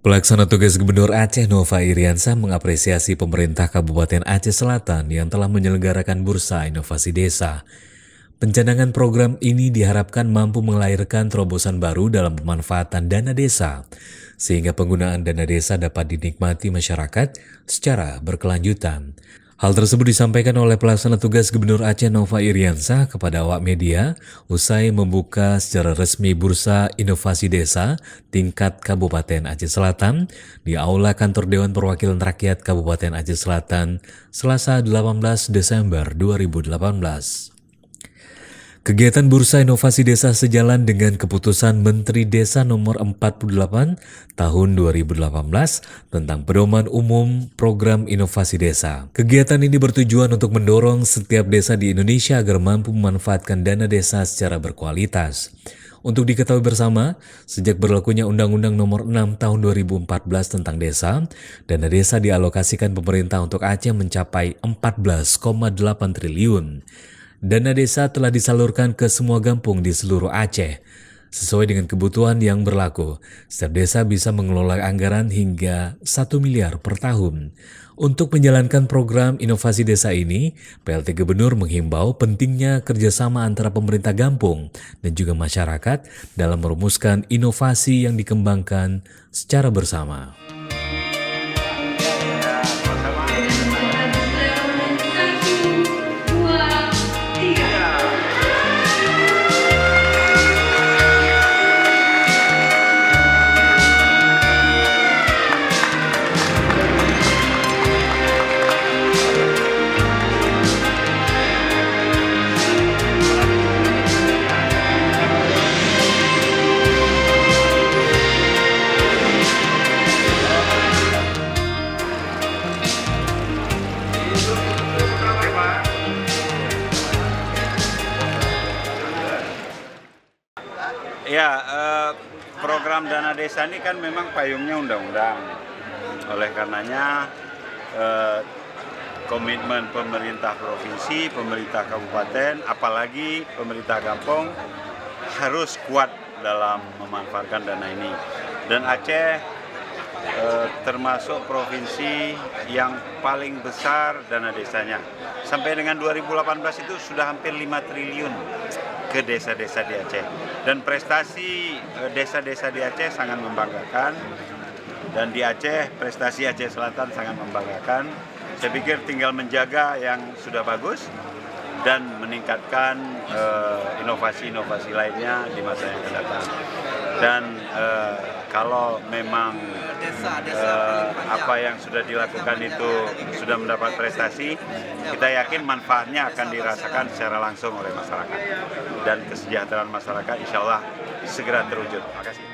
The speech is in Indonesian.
Pelaksana tugas Gubernur Aceh Nova Iriansah mengapresiasi pemerintah Kabupaten Aceh Selatan yang telah menyelenggarakan Bursa Inovasi Desa. Pencanangan program ini diharapkan mampu melahirkan terobosan baru dalam pemanfaatan dana desa, sehingga penggunaan dana desa dapat dinikmati masyarakat secara berkelanjutan. Hal tersebut disampaikan oleh pelaksana tugas Gubernur Aceh Nova Iriansah kepada awak media usai membuka secara resmi Bursa Inovasi Desa tingkat Kabupaten Aceh Selatan di Aula Kantor Dewan Perwakilan Rakyat Kabupaten Aceh Selatan, Selasa 18 Desember 2018. Kegiatan Bursa Inovasi Desa sejalan dengan keputusan Menteri Desa nomor 48 tahun 2018 tentang pedoman umum program inovasi desa. Kegiatan ini bertujuan untuk mendorong setiap desa di Indonesia agar mampu memanfaatkan dana desa secara berkualitas. Untuk diketahui bersama, sejak berlakunya Undang-Undang Nomor 6 Tahun 2014 tentang desa, dana desa dialokasikan pemerintah untuk Aceh mencapai 14,8 triliun. Dana desa telah disalurkan ke semua kampung di seluruh Aceh. Sesuai dengan kebutuhan yang berlaku, setiap desa bisa mengelola anggaran hingga 1 miliar per tahun. Untuk menjalankan program inovasi desa ini, PLT Gubernur menghimbau pentingnya kerjasama antara pemerintah kampung dan juga masyarakat dalam merumuskan inovasi yang dikembangkan secara bersama. Ya, program dana desa ini kan memang payungnya undang-undang. Oleh karenanya komitmen pemerintah provinsi, pemerintah kabupaten, apalagi pemerintah kampung harus kuat dalam memanfaatkan dana ini. Dan Aceh termasuk provinsi yang paling besar dana desanya. Sampai dengan 2018 itu sudah hampir 5 triliun ke desa-desa di Aceh. Dan prestasi desa-desa di Aceh sangat membanggakan. Dan di Aceh, prestasi Aceh Selatan sangat membanggakan. Saya pikir tinggal menjaga yang sudah bagus dan meningkatkan inovasi-inovasi lainnya di masa yang akan datang. Dan kalau memang apa yang sudah dilakukan itu sudah mendapat prestasi, kita yakin manfaatnya akan dirasakan secara langsung oleh masyarakat. Dan kesejahteraan masyarakat insya Allah segera terwujud. Terima kasih.